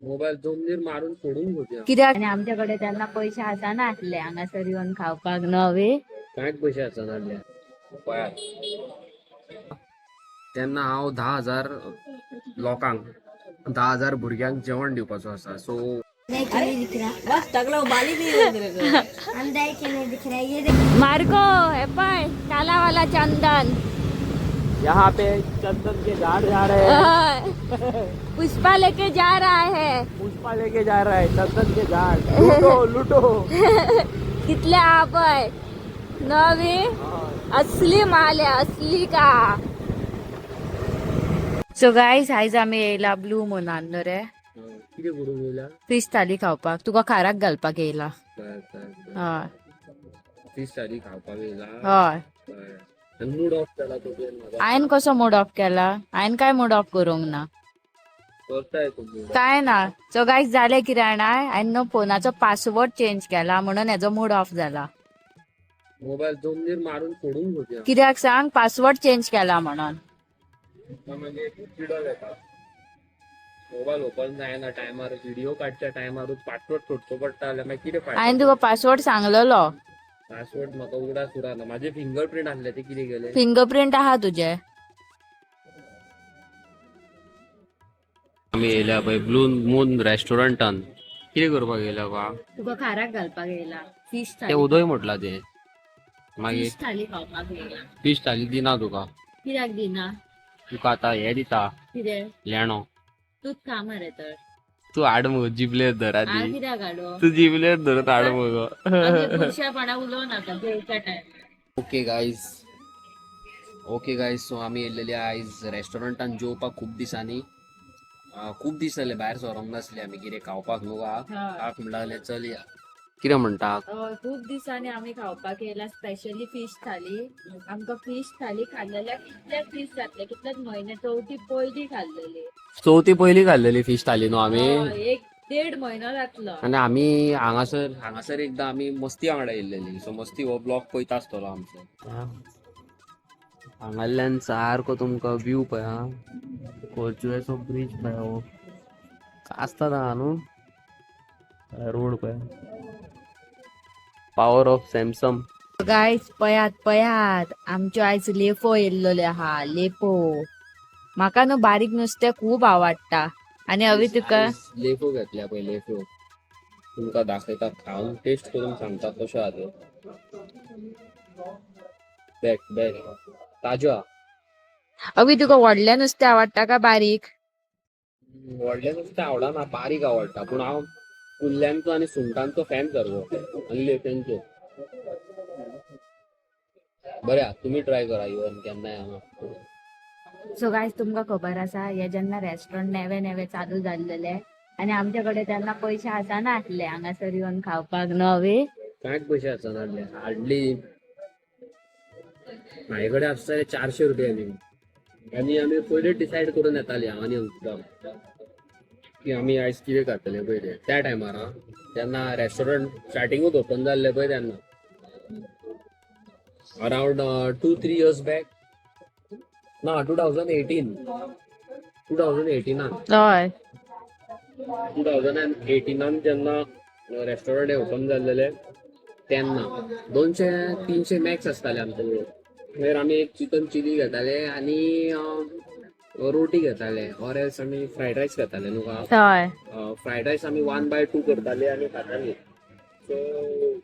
Mobile जमनीर मारून फोडून घेऊया कित्याक आणि आमच्याकडे त्यांना पैसे आसा ना आसले हांगासर येऊन खावपाक नवे काय पैसे आसा नासले पळयात तेन्ना हांव 10,000 लोकांक 10,000 भुरग्यांक जेवण दिवपाचो आसा सो मार्को हे पाय कालावाला चंदन यहाँ पे चंदन के झाड़ जा रहे हैं पुष्पा लेके जा रहा है पुष्पा लेके जा रहा है चंदन के झाड़ लूटो लूटो कितले आपय नवी असली माल आहे असली का सो गाईज आयज आम्ही येयला ब्लू मुनान रे किती करून गेला फिश थाली खावपाक तुका खाराक घालपाक येयला हय फिश थाली खावपाक येयला हय मूड ऑफ केला तो हायन कसो मूड ऑफ केला हायन काय मूड ऑफ करूंक ना करताय तुम्ही काय ना सो गाईज जाले कितें जाणा हायन न्हू फोनाचो पासवर्ड चेंज केला म्हणून हेजो मूड ऑफ झाला मोबाईल जमनीर मारून फोडून घेऊया कित्याक सांग पासवर्ड चेंज केला म्हणून म्हणजे चिडो येता मोबाईल ओपन जायना टायमार व्हिडिओ काडच्या टायमारूच पासवर्ड सोडचो पडटा जाल्यार मागीर कितें फायदो हायन तुका पासवर्ड सांगलेलो पासवर्ड म्हाका उगडास उरना माझे फिंगरप्रिंट आसले ते कितें गेले फिंगरप्रिंट आहा तुझे आम्ही येयल्या पळय ब्लू मून रेस्टॉरंटान कितें करपाक येयल्या बा तुका खाराक घालपाक येयला फिश ते उदय म्हटला ते मागीर फिश थाली खावपाक येयला फिश थाली दिना तुका कित्याक दिना तुका आतां हे दिता कितें लेणो तूच खा मरे तर तू हाड मगो जिबलेर धर हांव आदी कित्याक हाडू तू जिबलेर धरत हाड मगो खुशापणा उलोव नाका जेवच्या टायमार ओके गायज सो आमी येयल्लेली आयज रेस्टॉरंटान जेवपाक खूब दिसांनी खूब दीस जाले भायर सरोंक नासले आमी कितें खावपाक न्हू हाक म्हणलें जाल्यार चल या कितें म्हणटा खूप दिसांनी आम्ही खावपाक येयला स्पेशली फिश थाली आमकां फिश थाली खाल्लेल्या कितलेच दीस जातले कितलेच म्हयने चवथी पयली खाल्लेली चवथी पयली खाल्लेली फिश थाली न्हू आमी एक 1.5 म्हयनो जातलो आनी आमी हांगासर एकदां आमी मस्ती वांगडा येयल्लेली सो मस्ती हो ब्लॉग पळयता आसतलो आमचो हांगाल्यान सारको तुमकां व्यू पळय हा कोरचुएचो ब्रिज पळय हो आसता ना न्हू रोड पळय पॉवर ऑफ सॅमसंग गायज पयात आमच्यो आयज लेफो येयल्लोले आहा लेपो म्हाका न्हू बारीक नुस्तें खूब आवडटा आनी हवी तुका लेफो घेतल्या पळय लेफो तुमकां दाखयता खावन टेस्ट करून सांगता कशें आहा ते बॅक ताज्यो आहा हवी तुका व्हडलें नुस्तें आवडटा काय बारीक व्हडलें नुस्तें आवडना बारीक आवडटा पूण हांव कुल्ल्यांचो आनी सुंगटांचो फॅन सारको आनी लेफ्यांचो बरें आहा तुमी ट्राय करा इवन केन्नाय हांगा सो गायज तुमकां खबर आसा हे जेन्ना रेस्टॉरंट नेवे नेवे चालू जाल्लेले आनी आमचे कडेन तेन्ना पयशे आसा नासले हांगासर येवन खावपाक नवे कांयच पयशे आसा नासले हार्डली म्हाजे कडेन आसताले 400 रुपया आनी आमी पयलीं डिसायड करून येतालीं हांव आनी अंकुरा की आमी आयज कितें खातले पळय ते त्या टायमार तेन्ना रेस्टॉरंट स्टार्टिंगूच ओपन जाल्लें पळय तेन्ना अरावंड 2-3 years बॅक ना 2018 हय 2018 जेन्ना रेस्टॉरंट ओपन जाल्लेले तेन्ना 200-300 मॅक्स आसताले आमचे कडेन आमी एक चिकन चिली घेताले आनी रोटी घेताले ऑर एल्स आमी फ्रायड रायस घेताले न्हू हय फ्रायड रायस आमी 1/2 करताले आनी खाताली सो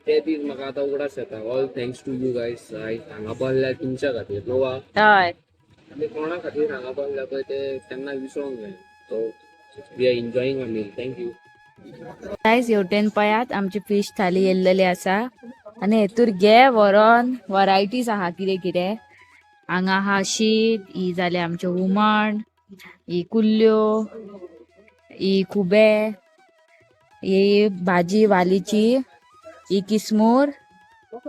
ते दीस म्हाका आतां उगडास येता all thanks to you guys हांगा पडल्या तुमच्या खातीर न्हू हय आमी कोणा खातीर हांगा पडल्या पळय ते केन्ना विसरोंक जाय so we are enjoying a meal thank you guys हेवटेन पयात आमची फिश थाली येल्लेली आसा आनी हेतूर घे व्हरोन वरायटीज आहा कितें कितें हांगा आहा शीत ही जाले आमचे हुमण ही कुल्ल्यो ही खुबे ही भाजी वालीची ही किसमूर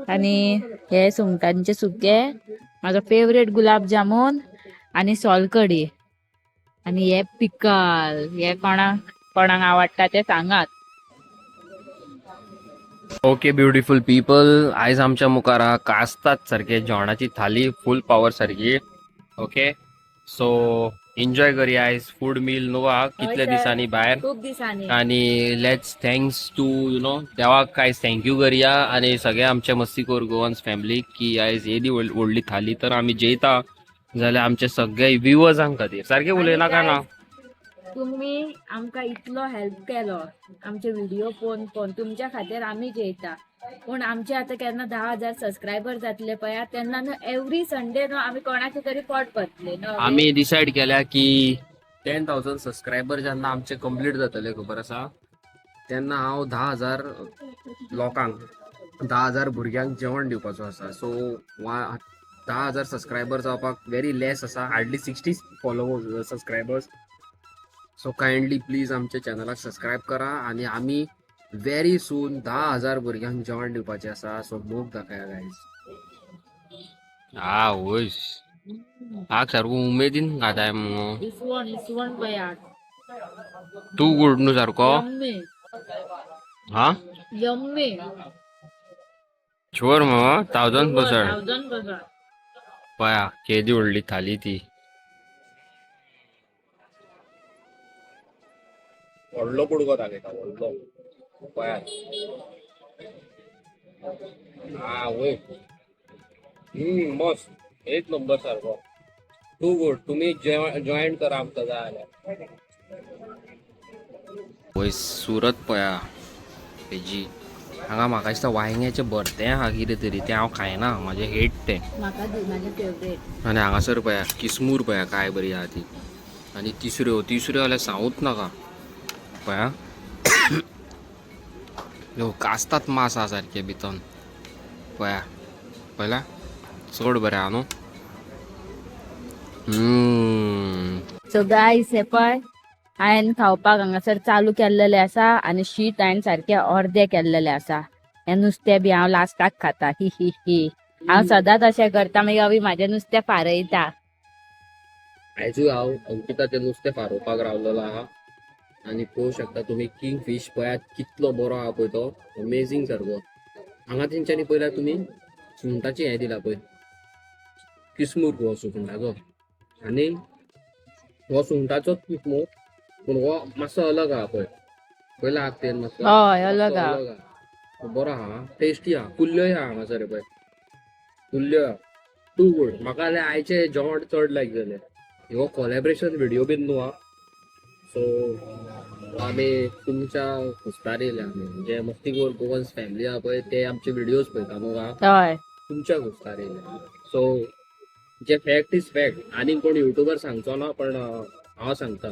आनी हे सुंगटांचे सुके म्हाजो फेवरेट गुलाब जामून आनी सोलकडी आनी हे पिकल हे कोणाक आवडटा ते सांगात ओके ब्युटिफूल पीपल आयज आमच्या मुखार आहा कास्ताद सारखे जेवणाची थाली फूल पावर सारकी ओके सो एन्जॉय करूया आयज फूड मील न्हू कितल्या सर. दिसांनी भायर खूप दिसांनी आणि लेट्स थँक्स टू देवाक काय थँक्यू करूया आणि सगळ्या आमच्या मस्तीखोर गोवन्स फॅमिलीक की आयज येदी व्हडली थाली तर आम्ही जेयता जाल्यार आमचे सगळे व्ह्युअर्सांक खातीर सारखे उलयना काय ना तुम्ही आमका इतलो हेल्प केलो आमचे व्हिडिओ पोवन तुमच्या खातीर आम्ही जेयता पूण आमचे आता केन्ना 10,000 सबस्क्रायबर जातले पळय तेन्ना न्हू एवरी संडे न्हू आम्ही कोणाचे तरी पोट भरतले न्हू आम्ही डिसाईड केल्या की 10,000 सबस्क्रायबर जेन्ना आमचे कंप्लीट जातले खबर आसा तेन्ना हांव 10,000 लोकांक 10,000 भुरग्यांक जेवण दिवपाचो आसा सो 10,000 सबस्क्रायबर जावपाक व्हेरी लेस आसा hardly 60 followers subscribers so kindly please आमच्या चॅनलाक सबस्क्रायब करा आणि आम्ही व्हेरी सून 10,000 भुरग्यांक जेवण दिवपाचे आसा सो मोग दाखया गायज वयस सारको उमेदीन खाताय मग इसवण पळयात तू गुड न्हू सारको यम्मी हा यम्मी शुअर मग 1000% 1000% पया केदी व्हडली थाली ती व्हडलो कुडको दाखयता व्हडलो पयार वय मस्त एक नंबर सारको टू गुड तुम्ही जॉईन करा आमचा जाय वय सुरत पया तेजी हांगा म्हाका दिसता वांयग्याचें भरतें आहा कितें तरी तें हांव खायना म्हाजें हेट तें म्हाका म्हाजें फेवरेट आनी हांगासर पया किसमूर पया काय बरी आहा ती आनी तिसऱ्यो जाल्यार सांगूच नाका पया कास्तात मास आहा सारके भितन पया पळयला चड बरें आहा न्हू सो गायस हे पळय हांवें खावपाक हांगासर चालू केल्लेले आसा आनी शीत हांवें सारखे अर्दे केल्लेले आसा हे नुस्तें बी हांव लास्टाक खाता ही ही ही हांव सदांच अशें करता मागीर हांव म्हाजें नुस्तें फारयता आयजूय हांव अंकिताचें नुस्तें फारोवपाक रावलेलो आहा आनी पळोवंक शकता तुमी किंग फीश पळयात कितलो बरो आहा पळय तो अमेझींग सारको हांगा तेंच्यांनी पयल्यार तुमी सुंगटाची हें दिला पळय किसमूर हो सुंगटाचो आनी हो सुंगटाचोच किसमूर पूण हो मातसो अलग आहा पळय पयला हात तेल मातसो हय अलग आहा बरो आहा टेस्टी आहा कुल्ल्योय आहा हांगासर पळय कुल्ल्यो आहा टू गुड म्हाका जाल्यार आयचे जेवण चड लायक जालें हो कोलॅबरेशन व्हिडिओ बीन न्हू आहा सो आमी तुमच्या हुस्तार येयले आमी जे मस्तीखोर गोवन्स फॅमिली आहा पळय ते आमचे व्हिडिओज पळयता न्हू हय तुमच्या हुस्तार येयले सो जे फॅक्ट इज फॅक्ट आनी कोण युट्यूबर सांगचो ना पण हांव सांगता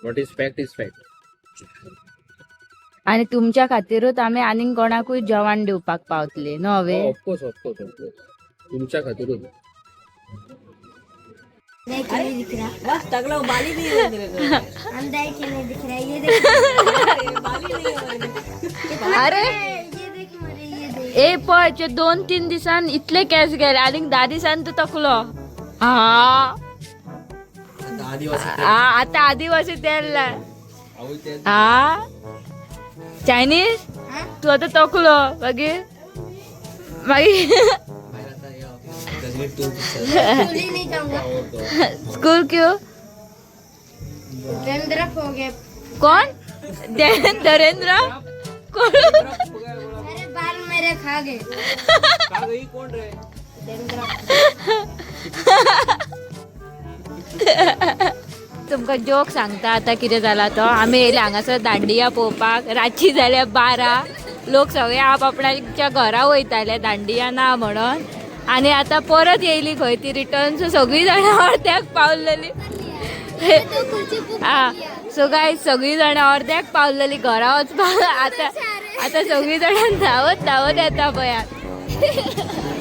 वॉट इज फॅक्ट आनी तुमच्या खातीरूच आमी आनीक कोणाकूय जेवण दिवपाक पावतली न्हू हवे ऑफकोर्स तुमच्या खातीरूच नहीं दिख रहा बस टकला बाली नहीं हो रहा अंदर के नहीं दिख रहा ये देख बाली नहीं हो रहा अरे ये देख मरे ये देख ए पळय 2-3 दिसान इतले केस गेले आनीक 10 दिसान तू तकलो हा आता आदिवासी तेल हा चायनीज तू आता तकलो मागीर स्कूल ही नहीं जाऊंगा स्कूल क्यों डंडरफ हो गया कौन नरेंद्र कौन अरे बाल मेरे खा गए कोण रे तुमका जोक सांगता आता कितें जाला तो आमी येयले हांगासर दांडिया पळोवपाक रातची जाल्या 12 लोक सगळे आपणाच्या घरा वयताले दांडिया ना म्हणून आनी आता परत येयली खंय ती रिटर्न सो सगळीं जाणां अर्द्याक पावलेली हा सो गाय सगळीं जाणां अर्द्याक पावलेली घरा वचपाक आता सगळीं जाणां धांवत येता पळयात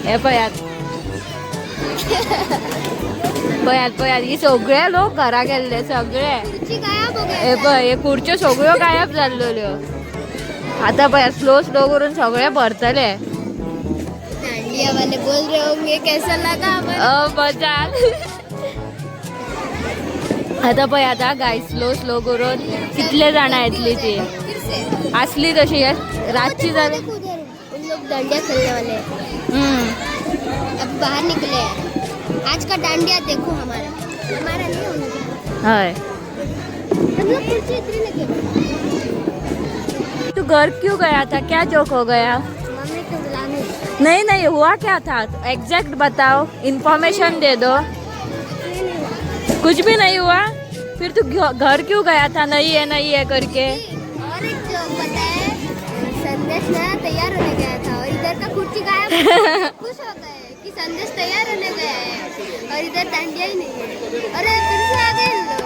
हे पळयात ही सगळे लोक घरा गेल्ले सगळे हे पळय हे खुर्च्यो सगळ्यो गायब जाल्ल्यो आता पळय स्लो करून सगळे भरतले ये वाले बोल रहे होंगे कैसा लगा मजा आता पळय आता गाय स्लो करून कितले जाणां येतली ती असली तशी रातची जाली उन लोग डांडिया खेलने वाले हैं अब बाहर निकले हैं आज का डांडिया देखो हमारा नहीं होना हय कुर्सी इतनी लगी तू घर क्यों गया था, क्या जोक हो गया? मम्मी को बुलाने नहीं नहीं, हुआ क्या था? एग्जैक्ट बताओ, इंफॉर्मेशन दे दो। कुछ भी नहीं हुआ? फिर तू घर क्यों गया था नहीं है करके? और एक जोक पता है, संदेश ना तैयार होने गया था और इधर का कुर्सी गायब हो गया। खुश हो गए कि संदेश तैयार होने गया है और इधर टांडिया ही नहीं है। अरे फिर से आ गए इन लोग।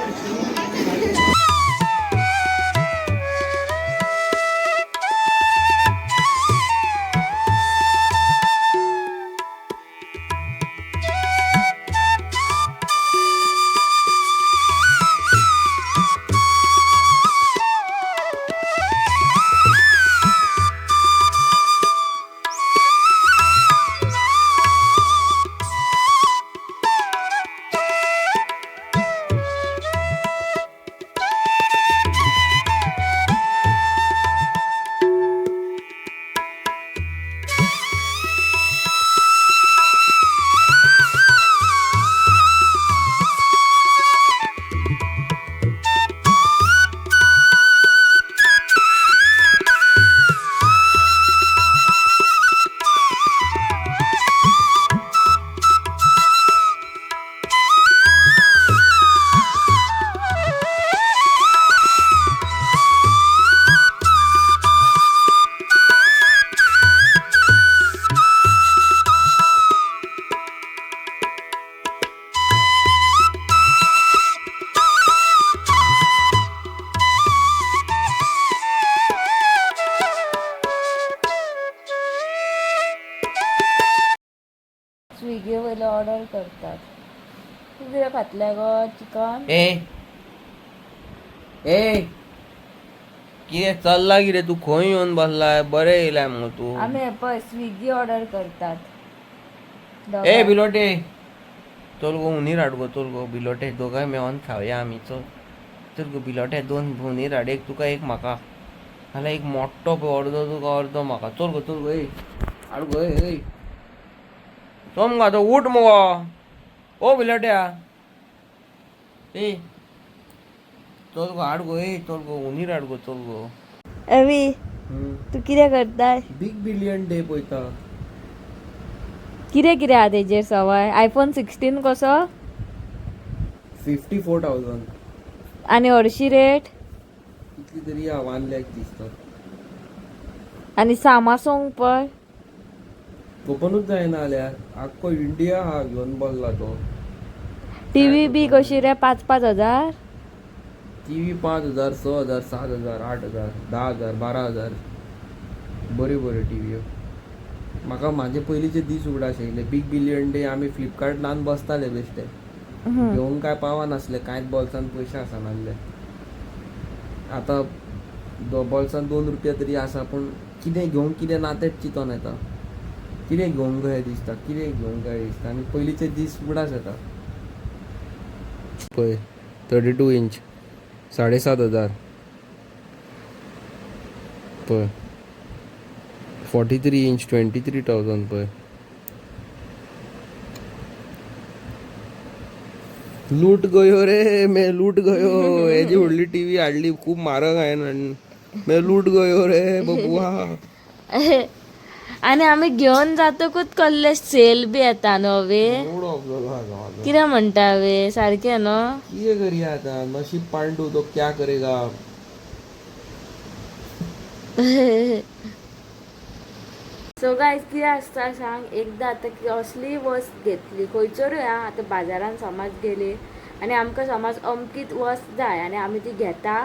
स्विगी वयले ऑर्डर करतात. तू कितें खातलें गो? चिकन? ए कितें चल्ला कितें तू खंय येवन बसलाय? बरें येयलाय मगो तू. आमी हे पळय स्विगी ऑर्डर करतात. ए बिलोटे चल गो उंदीर हाड गो, चल गो बिलोटे दोगांय मेळोन खावया आमी. चल चल गो बिलोटे, दोन उंदीर हाड, एक तुका एक म्हाका. नाल्यार एक मोठो पळय अर्दो तुका अर्दो म्हाका. चल गो ए हाड गो ए. चल मगो आतां उठ मगो. ओ बिलोट्या ए चल गो हाड गो ए. चल गो उंदीर हाड गो. चल गो. अवी तू कितें करताय? बिग बिलियन डे पळयता. कितें कितें आहा तेजेर सवाय? आयफोन 16 कसो? 54,000 आनी हरशी रेट? कितली तरी हा 1 लाख दिसता. आनी सामासोंग पळय. ओपनूच जायना जाल्यार आख्खो इंडिया हा घेवन बसला तो. टीव्ही बी कशी रे? 5-5 हजार? टीव्ही 5,000, 6,000, 7,000, 8,000, 10,000, 12,000 बऱ्यो बऱ्यो टीव्ही. म्हाका म्हाजे पयलींचे दीस उगडा आशिल्ले. बिग बिलियन डे आमी फ्लिपकार्टान बसताले बेश्टे. घेवंक काय पावनासले, कांयच बॉल्सान पयशे आसनासले. आतां बॉल्सान 2 रुपया तरी आसा, पूण कितें घेवंक कितें ना तेंच चिंतोन येता. कितें घेवंक कशें दिसता, कितें घेवंक काय दिसता. आनी पयलींचे दीस उगडास येता. पळय 32 इंच 7,500 पळय. 43 इंच 23,000 पळय. लूट गयो रे, मे लूट गयो. हेजी व्हडली टीव्ही हाडली, खूब म्हारग हांवें. मे लूट गयो रे बबुआ. आनी आमी घेवन जातकूच कसले सेल बी येता न्हू वे. कितें म्हणटा वे, सारकें न्हू? कितें करया आतां, नशीब पांडू तो क्या करेगा. सो गायज कितें आसता सांग, एकदां आतां कसली वस्त घेतली खंयचोरूय आं, आतां बाजारान समज गेली आनी आमकां समज अमकीत वस्त जाय आनी आमी ती घेता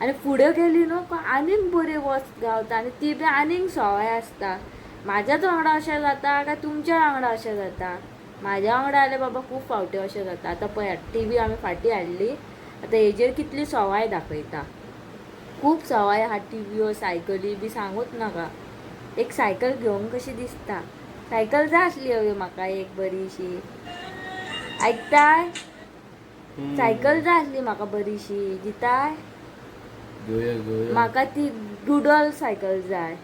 आनी फुडें गेली न्हू आनीक बरी वस्त गावता आनी ती बी आनीक सवाय आसता. म्हाज्याच वांगडा अशें जाता काय तुमच्या वांगडा अशें जाता? म्हाज्या वांगडा जाल्यार बाबा खूब फावटी अशें जाता. आतां पळयात टीव्ही आमी फाटीं हाडली, आतां हेजेर कितली सवाय दाखयता. खूब सवाय आहा टीव्हीओ, सायकली बी सांगूच नाका. एक सायकल घेवंक कशी दिसता. सायकल जाय आसली हवी म्हाका एक बरीशी. ऐकताय? सायकल जाय आसली म्हाका बरीशी. दिताय? म्हाका ती डुडल सायकल जाय.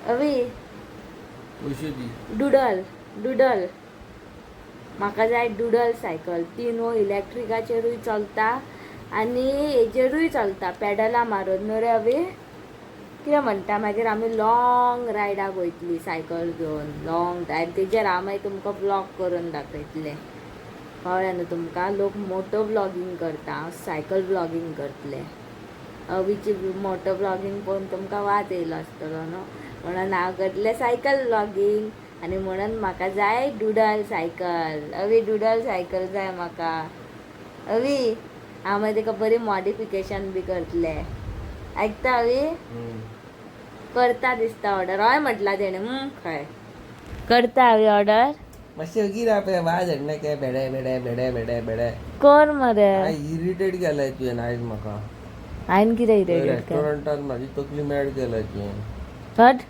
अवी पयशे दी. डुडल डुडल म्हाका जाय डुडल सायकल. ती न्हू इलेक्ट्रिकाचेरूय चलता आनी हेचेरूय चलता, पॅडलां मारून न्हू रे अवी. कितें म्हणटा, मागीर आमी लॉंग रायडाक वयतली सायकल घेवन, लॉंग टायम. तेजेर हांव मागीर तुमकां ब्लॉग करून दाखयतलें. कळ्ळें न्हू तुमकां. लोक मोटो ब्लॉगींग करता, हांव सायकल ब्लॉगींग करतलें. अवीची मोटो ब्लॉगींग पळोवन तुमकां वाज येयलो आसतलो न्हू, म्हणून हांव करतलें सायकल ब्लॉगींग. आनी म्हणून म्हाका जाय डुडल सायकल. अवी डुडल सायकल जाय म्हाका. अवी हांव मागीर तेका बरी मॉडिफिकेशन बी करतलें. आयकता अवी? करता दिसता ऑर्डर. हय म्हटला तेणें. खंय करता अवी ऑर्डर. मातशें वगीर आपल्या वाज हाडना काय बेडे बेडे बेडे बेडे बेडे. कर मरे. इरिटेट केलाय तुवें आयज म्हाका. हांवें कितें इरेट रेस्टॉरंटात म्हाजी तकली मॅड केल्या तुवें. हट.